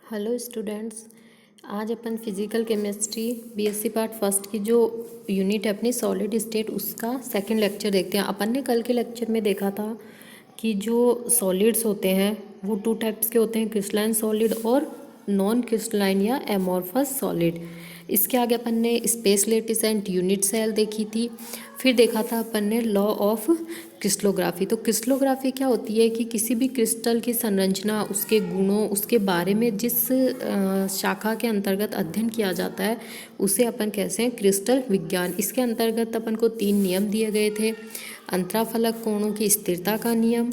Hello students. आज अपन physical chemistry BSc part first की जो यूनिट है अपनी सॉलिड स्टेट उसका सेकंड लेक्चर देखते हैं। अपन ने कल के लेक्चर में देखा था कि जो सॉलिड्स होते हैं वो टू टाइप्स के होते हैं, क्रिस्टलाइन सॉलिड और नॉन क्रिस्टलाइन या एमॉर्फस सॉलिड। इसके आगे अपन ने space lattice and unit cell देखी थी। फिर देखा था अपन ने लॉ ऑफ क्रिस्टलोग्राफी। तो क्रिस्टलोग्राफी क्या होती है कि किसी भी क्रिस्टल की संरचना, उसके गुणों, उसके बारे में जिस शाखा के अंतर्गत अध्ययन किया जाता है उसे अपन कहते हैं क्रिस्टल विज्ञान। इसके अंतर्गत अपन को 3 नियम दिए गए थे: अंतराफलक कोणों की स्थिरता का नियम,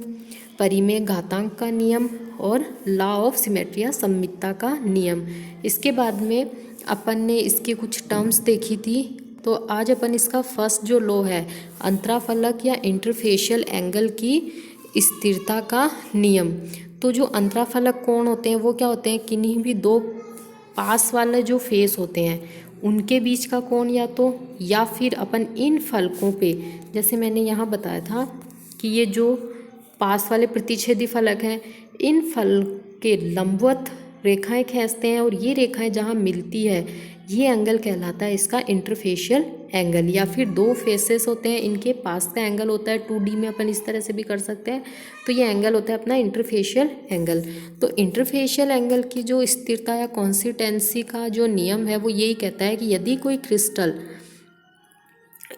परिमेय घातांक का नियम और लॉ ऑफ सिमेट्री या सममितता का नियम। इसके बाद में अपन ने इसके कुछ टर्म्स देखी थी। तो आज अपन इसका फर्स्ट जो लॉ है, अंतराफलक या इंटरफेशियल एंगल की स्थिरता का नियम। तो जो अंतराफलक कोण होते हैं वो क्या होते हैं, किन्हीं भी दो पास वाले जो फेस होते हैं उनके बीच का कोण, या फिर अपन इन फलकों पे, जैसे मैंने यहाँ बताया था कि ये जो पास वाले प्रतिच्छेदी फलक हैं इन फल के लंबवत रेखाएं खींचते हैं और ये रेखाएं जहाँ मिलती है ये एंगल कहलाता है इसका इंटरफेशियल एंगल। या फिर दो फेसेस होते हैं, इनके पास का एंगल होता है 2D में, अपन इस तरह से भी कर सकते हैं। तो ये एंगल होता है अपना इंटरफेशियल एंगल। तो इंटरफेशियल एंगल की जो स्थिरता या कॉन्सिस्टेंसी का जो नियम है वो यही कहता है कि यदि कोई क्रिस्टल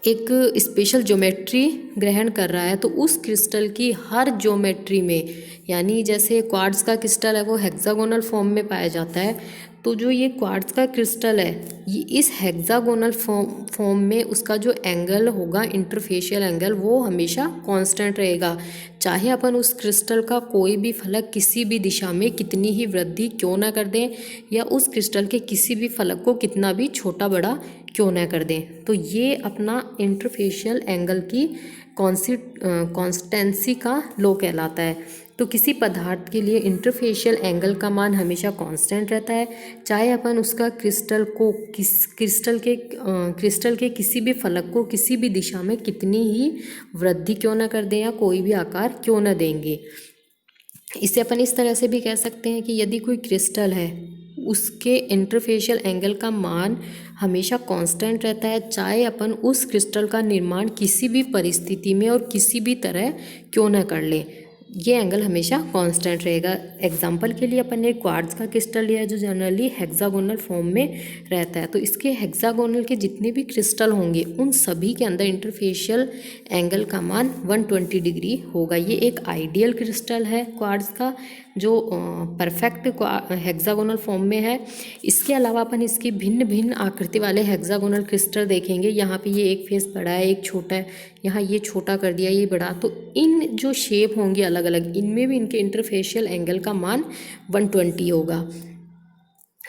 एक स्पेशल ज्योमेट्री ग्रहण कर रहा है तो उस क्रिस्टल की हर ज्योमेट्री में, यानी जैसे क्वार्ट्ज का क्रिस्टल है वो हेक्सागोनल फॉर्म में पाया जाता है, तो जो ये क्वार्ट्ज का क्रिस्टल है ये इस हेक्सागोनल फॉर्म में उसका जो एंगल होगा इंटरफेशियल एंगल वो हमेशा कांस्टेंट रहेगा। चाहे अपन उस क्रिस्टल का कोई भी फलक किसी भी दिशा में कितनी ही वृद्धि क्यों ना कर दें, या उस क्रिस्टल के किसी भी फलक को कितना भी छोटा बड़ा क्यों ना कर दें, तो ये अपना इंटरफेशियल एंगल की कॉन्स्टेंसी का लॉ कहलाता है। तो किसी पदार्थ के लिए इंटरफेशियल एंगल का मान हमेशा कांस्टेंट रहता है, चाहे अपन उसका क्रिस्टल के किसी भी फलक को किसी भी दिशा में कितनी ही वृद्धि क्यों ना कर दें या कोई भी आकार क्यों ना देंगे। इसे अपन इस तरह से भी कह सकते हैं कि यदि कोई क्रिस्टल है उसके इंटरफेशियल एंगल का मान हमेशा कांस्टेंट रहता है, चाहे अपन उस क्रिस्टल का निर्माण किसी भी परिस्थिति में और किसी भी तरह क्यों ना कर लें, ये एंगल हमेशा कांस्टेंट रहेगा। एग्जाम्पल के लिए अपन ने क्वार्ट्ज का क्रिस्टल लिया है जो जनरली हेक्सागोनल फॉर्म में रहता है, तो इसके हेक्सागोनल के जितने भी क्रिस्टल होंगे उन सभी के अंदर इंटरफेशियल एंगल का मान 120 डिग्री होगा। ये एक आइडियल क्रिस्टल है क्वार्ट्ज का जो परफेक्ट हेक्सागोनल फॉर्म में है। इसके अलावा अपन इसकी भिन्न भिन्न आकृति वाले हेक्सागोनल क्रिस्टल देखेंगे। यहाँ पे ये एक फेस बड़ा है, एक छोटा है, यहाँ ये छोटा कर दिया, ये बड़ा, तो इन जो शेप होंगी अलग अलग इनमें भी इनके इंटरफेशियल एंगल का मान 120 होगा।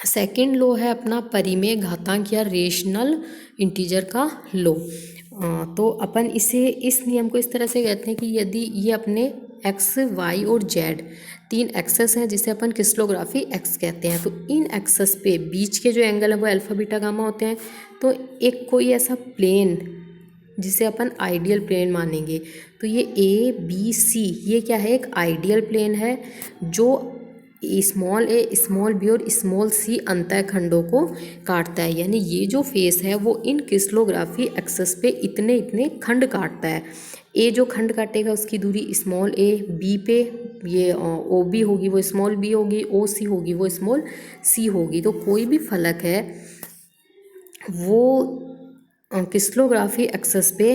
सेकंड लो है अपना परिमेय घातांक या रेशनल इंटीजर का लो। तो अपन इस नियम को इस तरह से कहते हैं कि यदि ये अपने एक्स, वाई और जेड 3 एक्सेस हैं जिसे अपन क्रिस्टलोग्राफी एक्स कहते हैं, तो इन एक्सेस पे बीच के जो एंगल है वो अल्फा बीटा गामा होते हैं। तो एक कोई ऐसा प्लेन जिसे अपन आइडियल प्लेन मानेंगे, तो ये ए बी सी ये क्या है, एक आइडियल प्लेन है जो स्मॉल ए, स्मॉल बी और स्मॉल सी अंतःखंडों को काटता है। यानी ये जो फेस है वो इन क्रिस्टलोग्राफी एक्सेस पे इतने इतने खंड काटता है। ए जो खंड काटेगा उसकी दूरी स्मॉल ए, बी पे ये ओ बी होगी वो स्मॉल बी होगी, ओ सी होगी वो स्मॉल सी होगी। तो कोई भी फलक है वो क्रिस्टलोग्राफी एक्सेस पे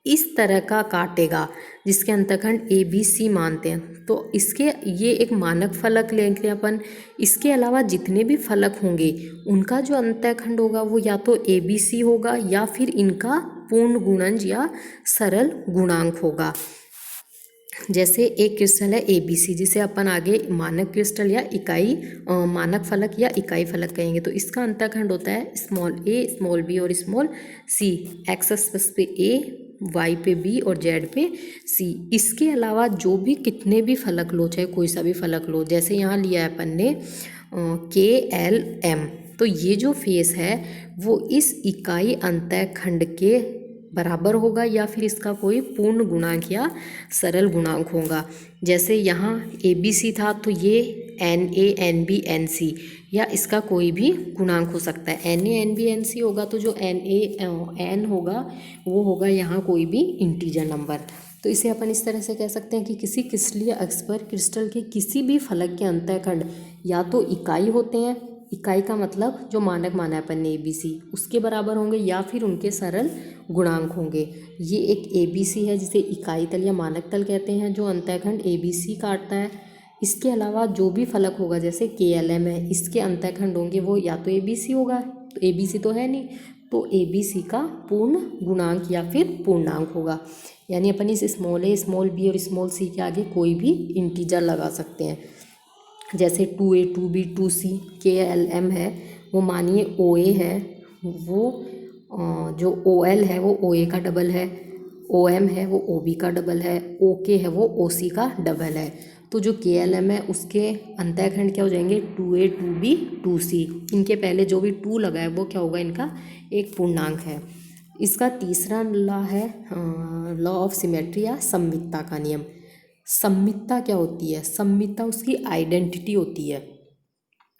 इस तरह का काटेगा जिसके अंतःखंड ए बी सी मानते हैं। तो इसके ये एक मानक फलक लेंगे अपन। इसके अलावा जितने भी फलक होंगे उनका जो अंतःखंड होगा वो या तो ए बी सी होगा या फिर इनका पूर्ण गुणज या सरल गुणांक होगा। जैसे एक क्रिस्टल है ए बी सी जिसे अपन आगे मानक क्रिस्टल या इकाई मानक फलक या इकाई फलक कहेंगे, तो इसका अंतःखंड होता है स्मॉल ए, स्मॉल बी और स्मॉल सी। एक्स एक्सिस पे ए, वाई पे बी और जेड पे सी। इसके अलावा जो भी कितने भी फलक लो, चाहे कोई सा भी फलक लो, जैसे यहाँ लिया है अपन ने के एल एम, तो ये जो फेस है वो इस इकाई अंतःखंड के बराबर होगा या फिर इसका कोई पूर्ण गुणांक या सरल गुणांक होगा। जैसे यहाँ ABC था तो ये NA NB NC या इसका कोई भी गुणांक हो सकता है। NA NB NC होगा तो जो N होगा वो होगा यहाँ कोई भी इंटीजर नंबर। तो इसे अपन इस तरह से कह सकते हैं कि किसी क्रिस्टलीय अक्ष पर क्रिस्टल के किसी भी फलक के अंतःखंड या तो इकाई होते हैं, इकाई का मतलब जो मानक माना है अपन ने ABC उसके बराबर होंगे, या फिर उनके सरल गुणांक होंगे। ये एक ABC है जिसे इकाई तल या मानक तल कहते हैं, जो अंतःखंड ABC काटता है। इसके अलावा जो भी फलक होगा जैसे KLM है, इसके अंतःखंड होंगे वो या तो ABC होगा, तो ABC तो है नहीं, तो ABC का पूर्ण गुणांक या फिर पूर्णांक होगा। यानी अपन इस स्मॉल a स्मॉल b और स्मॉल c के आगे कोई भी इंटीजर लगा सकते हैं। जैसे 2a 2b 2c KLM है वो मानिए OA है, वो जो OL है वो OA का डबल है, OM है वो OB का डबल है, OK है वो OC का डबल है। तो जो KLM है उसके अंतःखंड क्या हो जाएंगे 2a 2b 2c, इनके पहले जो भी 2 लगा है वो क्या होगा, इनका एक पूर्णांक है। इसका तीसरा लॉ है लॉ ऑफ सिमेट्री या सममितता का नियम। सममितता क्या होती है? सममितता उसकी आइडेंटिटी होती है,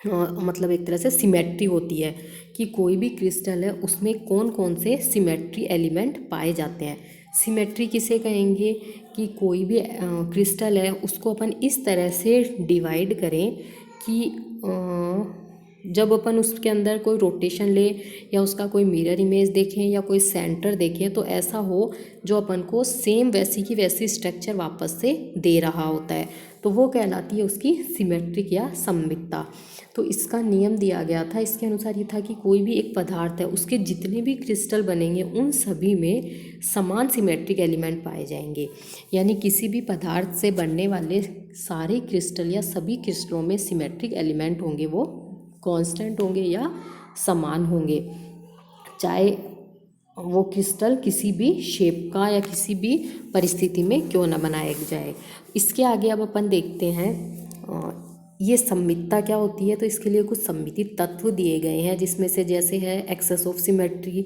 मतलब एक तरह से सिमेट्री होती है कि कोई भी क्रिस्टल है उसमें कौन कौन से सिमेट्री एलिमेंट पाए जाते हैं। सिमेट्री किसे कहेंगे कि कोई भी क्रिस्टल है उसको अपन इस तरह से डिवाइड करें कि जब अपन उसके अंदर कोई रोटेशन ले या उसका कोई मिरर इमेज देखें या कोई सेंटर देखें तो ऐसा हो जो अपन को सेम वैसी की वैसी स्ट्रक्चर वापस से दे रहा होता है, तो वो कहलाती है उसकी सिमेट्रिक या सममितता। तो इसका नियम दिया गया था, इसके अनुसार ये था कि कोई भी एक पदार्थ है उसके जितने भी क्रिस्टल बनेंगे उन सभी में समान सिमेट्रिक एलिमेंट पाए जाएंगे। यानी किसी भी पदार्थ से बनने वाले सारे क्रिस्टल या सभी क्रिस्टलों में सिमेट्रिक एलिमेंट होंगे वो कांस्टेंट होंगे या समान होंगे, चाहे वो क्रिस्टल किसी भी शेप का या किसी भी परिस्थिति में क्यों ना बनाया जाए। इसके आगे अब अपन देखते हैं ये सममितता क्या होती है। तो इसके लिए कुछ सममिति तत्व दिए गए हैं, जिसमें से जैसे है axes of symmetry,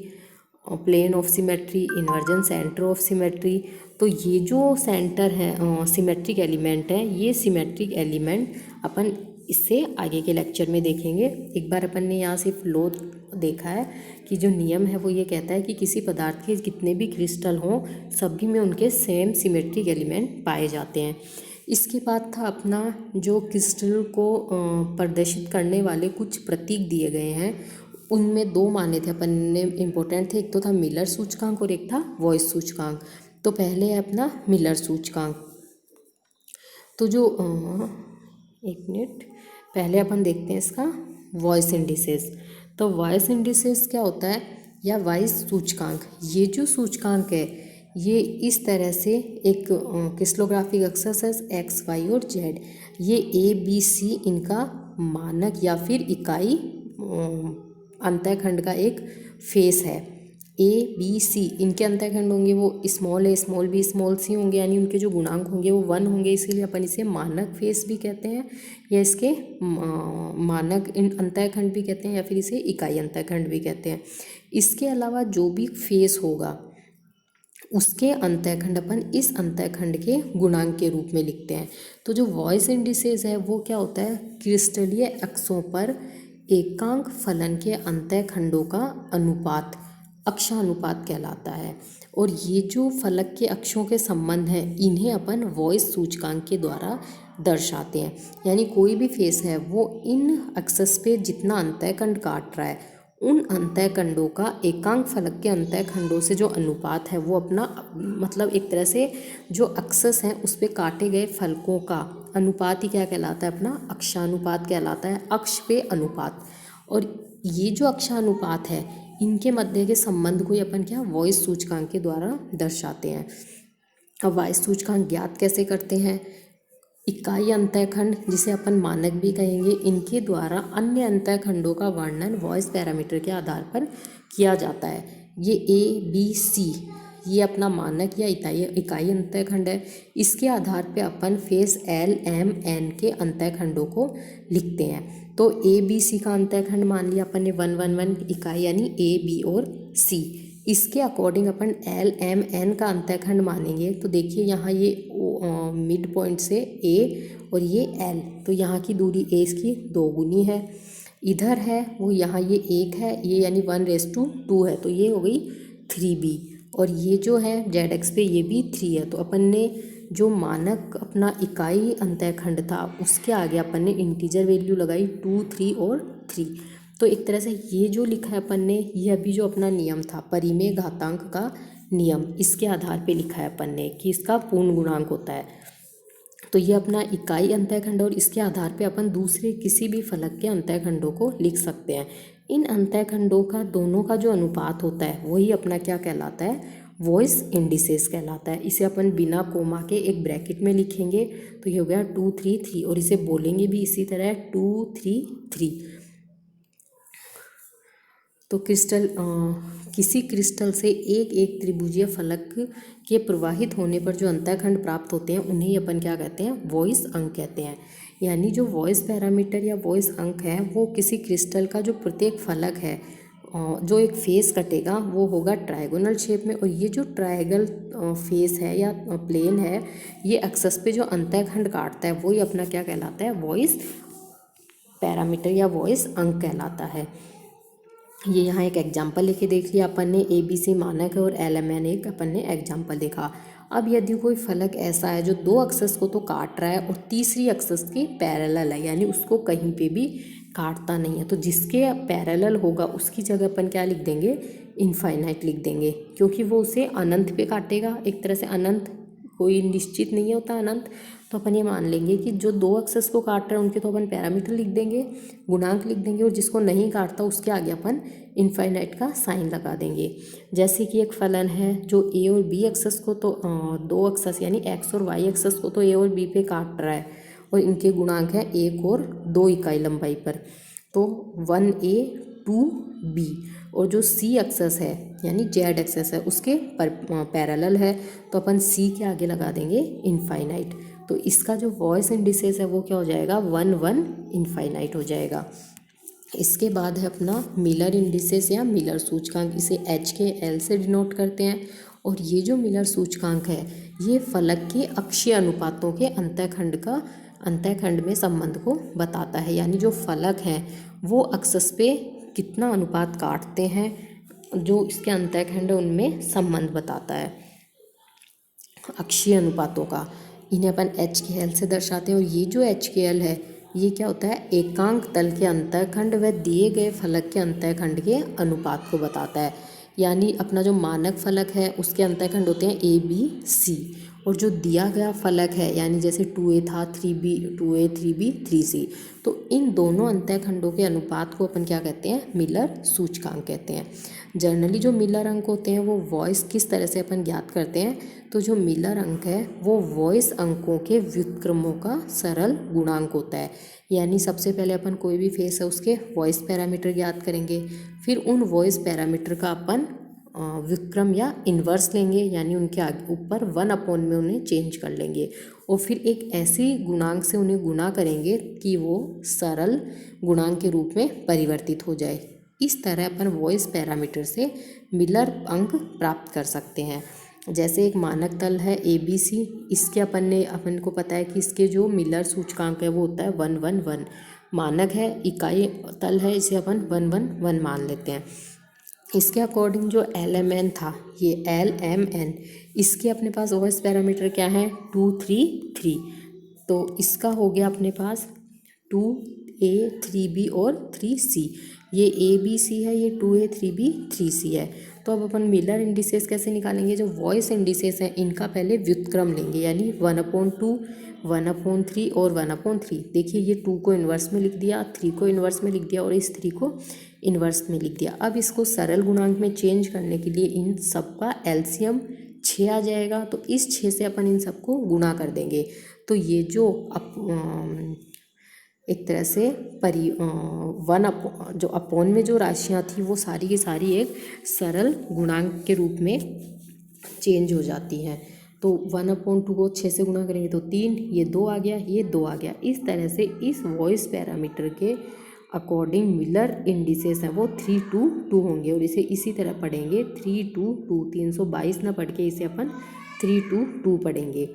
plane of symmetry, inversion centre of symmetry. तो ये जो सेंटर है सिमेट्रिक एलिमेंट है, ये सिमेट्रिक एलिमेंट अपन इससे आगे के लेक्चर में देखेंगे। एक बार अपन ने यहाँ सिर्फ लॉ देखा है कि जो नियम है वो ये कहता है कि किसी पदार्थ के जितने भी क्रिस्टल हों सभी में उनके सेम सिमेट्रिक एलिमेंट पाए जाते हैं। इसके बाद था अपना जो क्रिस्टल को प्रदर्शित करने वाले कुछ प्रतीक दिए गए हैं, उनमें 2 माने थे अपन ने इम्पोर्टेंट थे, एक तो था मिलर सूचकांक और एक था वॉइस सूचकांक। तो पहले है अपना मिलर सूचकांक। तो जो एक मिनट पहले अपन देखते हैं इसका वॉइस इंडिसेस। तो वॉइस इंडिसेस क्या होता है या वॉइस सूचकांक, ये जो सूचकांक है ये इस तरह से एक क्रिस्टलोग्राफिक अक्सेस है X Y और Z, ये ABC इनका मानक या फिर इकाई अंतःखंड का एक फेस है। ABC इनके अंतःखंड होंगे वो small a small b small c होंगे, यानी उनके जो गुणांक होंगे वो 1 होंगे, इसीलिए अपन इसे मानक फेस भी कहते हैं या इसके मानक अंतःखंड भी कहते हैं या फिर इसे इकाई अंतःखंड भी कहते हैं। इसके अलावा जो भी फेस होगा उसके अंतःखंड अपन इस अंतःखंड के गुणांक के रूप में लिखते हैं। तो जो वॉइस इंडिसेस है वो क्या होता है, क्रिस्टलीय अक्षों पर एकांक फलन के अंतःखंडों का अनुपात अक्षानुपात कहलाता है। और ये जो फलक के अक्षों के संबंध हैं इन्हें अपन वॉइस सूचकांक के द्वारा दर्शाते हैं। यानी कोई भी फेस है वो इन एक्सेस पे जितना अंतःखंड काट रहा है उन अंतःखंडों का एकांक फलक के अंतःखंडों से जो अनुपात है वो अपना मतलब एक तरह से जो एक्सेस हैं उस पे काटे गए फलकों का अनुपात ही क्या कहलाता है, अपना अक्षानुपात कहलाता है, अक्ष पे अनुपात। और ये जो अक्षानुपात है इनके मध्य के संबंध को अपन क्या वॉइस सूचकांक के द्वारा दर्शाते हैं। अब वॉइस सूचकांक ज्ञात कैसे करते हैं, इकाई अंतःखंड जिसे अपन मानक भी कहेंगे, इनके द्वारा अन्य अंतःखंडों का वर्णन वॉइस पैरामीटर के आधार पर किया जाता है। ये ABC ये अपना मानक या इकाई अंतःखंड है, इसके आधार पे अपन फेस LMN के अंतःखंडों को लिखते हैं। तो ABC का अंतःखंड मान लिया अपन ने 1 1 1 इकाई यानी A B और C। इसके अकॉर्डिंग अपन एल एम एन का अंतःखंड मानेंगे। तो देखिए यहाँ ये मिड पॉइंट से ए और ये एल, तो यहाँ की दूरी ए इसकी 2 गुनी है। इधर है वो यहाँ ये 1 है, ये यानी 1:2 है, तो ये हो गई 3b। और ये जो है जेड एक्स पे ये भी 3 है। तो अपन ने जो मानक अपना इकाई अंतःखंड था उसके आगे अपन ने इंटीजर वैल्यू लगाई 2, 3 और 3। तो एक तरह से ये जो लिखा है अपन ने, ये अभी जो अपना नियम था परिमेय घातांक का नियम, इसके आधार पे लिखा है अपन ने कि इसका पूर्ण गुणांक होता है। तो ये अपना इकाई अंतःखंड, और इसके आधार पे अपन दूसरे किसी भी फलक के अंतःखंडों को लिख सकते हैं। इन अंतःखंडों का दोनों का जो अनुपात होता है वही अपना क्या कहलाता है, वॉइस इंडिसेस कहलाता है। इसे अपन बिना कोमा के एक ब्रैकेट में लिखेंगे, तो ये हो गया 2, 3, 3, और इसे बोलेंगे भी इसी तरह 2, 3, 3। तो किसी क्रिस्टल से एक त्रिभुजीय फलक के प्रवाहित होने पर जो अंतःखंड प्राप्त होते हैं उन्हें अपन क्या कहते हैं, वॉइस अंक कहते हैं। यानी जो वॉइस पैरामीटर या वॉइस अंक है वो किसी क्रिस्टल का जो प्रत्येक फलक है जो एक फेस कटेगा वो होगा ट्रायगोनल शेप में, और ये जो ट्रायंगल फेस है या प्लेन है, ये एक्सिस पे जो अंतःखंड काटता है वही अपना क्या कहलाता है, वॉइस पैरामीटर या वॉइस अंक कहलाता है। ये यहाँ एक एग्जाम्पल लेके देख लिया अपन ने, ABC मानक है और LMN एक अपन ने एग्जाम्पल देखा। अब यदि कोई फलक ऐसा है जो 2 एक्सिस को तो काट रहा है और तीसरी एक्सिस के पैरेलल है, यानी उसको कहीं पे भी काटता नहीं है, तो जिसके पैरेलल होगा उसकी जगह अपन क्या लिख देंगे, इनफाइनाइट लिख देंगे, क्योंकि वो उसे अनंत पे काटेगा। एक तरह से अनंत कोई निश्चित नहीं होता अनंत, तो अपन ये मान लेंगे कि जो 2 एक्सिस को काट रहे हैं उनके तो अपन पैरामीटर लिख देंगे, गुणांक लिख देंगे, और जिसको नहीं काटता उसके आगे अपन इनफाइनाइट का साइन लगा देंगे। जैसे कि एक फलन है जो ए और बी एक्सिस को तो 2 एक्सिस यानी एक्स और वाई एक्सिस को तो ए और बी पे काट रहा है, और इनके गुणांक है 1 और 2 इकाई लंबाई पर, तो 1a 2b। और जो सी एक्सिस है यानी जेड एक्सिस है उसके पैरेलल है, तो अपन सी के आगे लगा देंगे इनफाइनाइट। तो इसका जो वॉइस इंडिसेस है वो क्या हो जाएगा, 1, 1 इनफाइनाइट हो जाएगा। इसके बाद है अपना मिलर इंडिसेस या मिलर सूचकांक, इसे HKL से डिनोट करते हैं। और ये जो मिलर सूचकांक है ये फलक के अक्षीय अनुपातों के अंतःखंड में संबंध को बताता है, यानी जो फलक हैं वो एक्सिस पे कितना अनुपात काटते हैं, जो इसके अंतःखंड है उनमें संबंध बताता है अक्षीय अनुपातों का। इन्हें अपन HKL से दर्शाते हैं। और ये जो HKL है ये क्या होता है, एकांक तल के अंतःखंड व दिए गए फलक के अंतःखंड के अनुपात को बताता है। यानी अपना जो मानक फलक है उसके अंतःखंड होते हैं ABC, और जो दिया गया फलक है यानी जैसे 2a था 3b 2a 3b 3c, तो इन दोनों अंतःखंडों के अनुपात को अपन क्या कहते हैं, मिलर सूचकांक कहते हैं। जनरली जो मिलर अंक होते हैं वो वॉइस किस तरह से अपन ज्ञात करते हैं, तो जो मिलर अंक है वो वॉइस अंकों के व्युत्क्रमों का सरल गुणांक होता है। यानी सबसे पहले अपन कोई भी फेस है उसके वॉइस पैरामीटर ज्ञात करेंगे, फिर उन वॉइस पैरामीटर का अपन व्युत्क्रम या इन्वर्स लेंगे, यानी उनके आगे ऊपर 1/, में उन्हें चेंज कर लेंगे, और फिर एक ऐसी गुणांक से उन्हें गुणा करेंगे कि वो सरल गुणांक के रूप में परिवर्तित हो जाए। इस तरह अपन वॉइस पैरामीटर से मिलर अंक प्राप्त कर सकते हैं। जैसे एक मानक तल है ABC, इसके अपन को पता है कि इसके जो मिलर सूचकांक है वो होता है 1, 1, 1। मानक है इकाई तल है, इसे अपन 1, 1, 1 मान लेते हैं। इसके अकॉर्डिंग जो LMN था ये LMN, इसके अपने पास वॉइस पैरामीटर क्या है, 2, 3, 3। तो इसका हो गया अपने पास 2a 3b और 3c। ये ABC है, ये 2a 3b 3c है। तो अब अपन मिलर इंडिसेस कैसे निकालेंगे, जो वॉइस इंडिसेस हैं इनका पहले व्युत्क्रम लेंगे, यानी 1/2 1/3 और 1/3। देखिए ये 2 को इन्वर्स में लिख दिया, 3 को इन्वर्स में लिख दिया और इस 3 को इन्वर्स में लिख दिया। अब इसको सरल गुणांक में चेंज करने के लिए इन सब का LCM 6 आ जाएगा, तो इस 6 से अपन इन सबको गुणा कर देंगे। तो ये जो एक तरह से जो अपोन में जो राशियाँ थी वो सारी की सारी एक सरल गुणांक के रूप में चेंज हो जाती हैं। तो 1/2 को 6 से गुणा करेंगे तो 3, ये 2 आ गया, ये 2 आ गया। इस तरह से इस वॉइस पैरामीटर के अकॉर्डिंग मिलर इंडिसेस हैं वो 3 2 2 होंगे। और इसे इसी तरह पढ़ेंगे 3 2 2, 322 ना पढ़ के इसे अपन 3 2 2 पढ़ेंगे।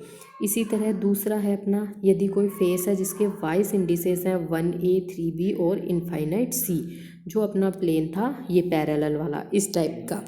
इसी तरह दूसरा है अपना, यदि कोई फेस है जिसके वाइस इंडिसेस हैं 1A 3B और इनफाइनाइट C, जो अपना प्लेन था ये पैरेलल वाला इस टाइप का,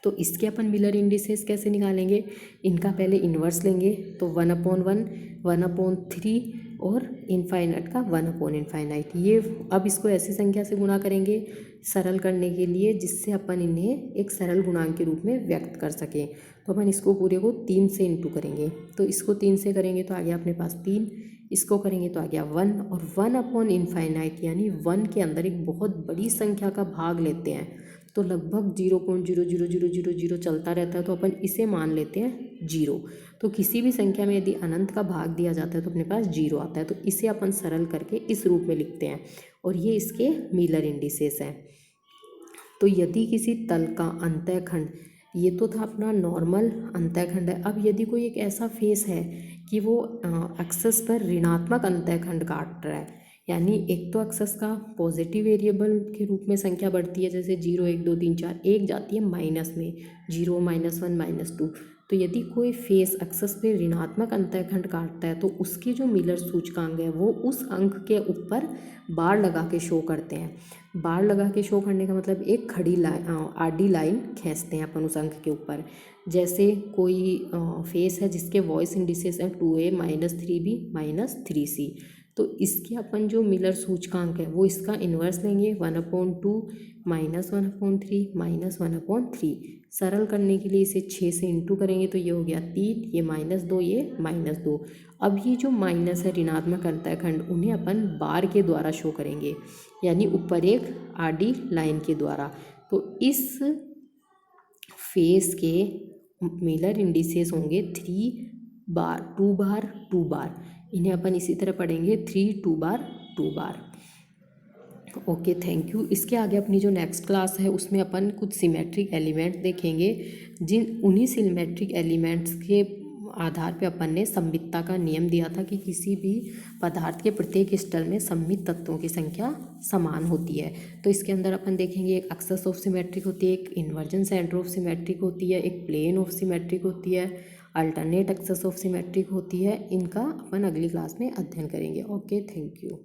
तो इसके अपन मिलर इंडिसेस कैसे निकालेंगे, इनका पहले इन्वर्स लेंगे तो 1/1, 1/3 और इनफाइनाइट का 1/इनफाइनाइट। ये अब इसको ऐसी संख्या से गुणा करेंगे सरल करने के लिए, जिससे अपन इन्हें एक सरल गुणांक के रूप में व्यक्त कर सकें। तो अपन इसको पूरे को 3 से इंटू करेंगे, तो इसको 3 से करेंगे तो आ गया अपने पास 3, इसको करेंगे तो आ गया 1, और 1/इनफाइनाइट यानी 1 के अंदर एक बहुत बड़ी संख्या का भाग लेते हैं तो लगभग 0.00000 चलता रहता है, तो अपन इसे मान लेते हैं 0। तो किसी भी संख्या में यदि अनंत का भाग दिया जाता है तो अपने पास 0 आता है, तो इसे अपन सरल करके इस रूप में लिखते हैं, और ये इसके मिलर इंडिसेस हैं। तो यदि किसी तल का अंतःखंड, ये तो था अपना नॉर्मल अंतःखंड है, अब यदि कोई एक ऐसा फेस है कि वो एक्सिस पर ऋणात्मक अंतःखंड काट रहा है, यानी एक तो एक्सिस का पॉजिटिव वेरिएबल के रूप में संख्या बढ़ती है, जैसे 0 1 2 3 4, एक जाती है माइनस में 0 -1 -2, तो यदि कोई फेस एक्सिस पे ऋणात्मक अंतःखंड काटता है तो उसके जो मिलर सूचकांक है वो उस अंक के ऊपर बार लगा के शो करते हैं। बार लगा के शो करने का मतलब एक खड़ी लाइन, आडी लाइन खींचते हैं अपन उस अंक के ऊपर। जैसे कोई फेस है जिसके वॉइस इंडिसेस हैं 2A -3B -3C, तो इसके अपन जो मिलर सूचकांक है वो इसका इन्वर्स लेंगे 1/2 -1/3 -1/3। सरल करने के लिए इसे 6 से इंटू करेंगे तो ये हो गया 3, ये -2, ये -2। अब ये जो माइनस है ऋणात्मक अंतःखंड, उन्हें अपन बार के द्वारा शो करेंगे, यानी ऊपर एक आडी लाइन के द्वारा। तो इस फेस के मिलर इंडिसेस होंगे 3 बार 2 बार 2 बार, इन्हें अपन इसी तरह पढ़ेंगे 3 2 बार 2 बार। Okay, thank you. इसके आगे अपनी जो नेक्स्ट क्लास है उसमें अपन कुछ सिमेट्रिक एलिमेंट देखेंगे, उन्हीं सिमेट्रिक एलिमेंट्स के आधार पे अपन ने सममितता का नियम दिया था कि किसी भी पदार्थ के प्रत्येक स्तर में सममित तत्वों की संख्या समान होती है। तो इसके अंदर अपन देखेंगे एक एक्सेस ऑफ सिमेट्रिक होती है, एक इन्वर्जन सेंटर ऑफ सिमेट्रिक होती है, एक प्लेन ऑफ सिमेट्रिक होती है, अल्टरनेट एक्सेस ऑफ सिमेट्रिक होती है। इनका अपन अगली क्लास में अध्ययन करेंगे। Okay, thank you.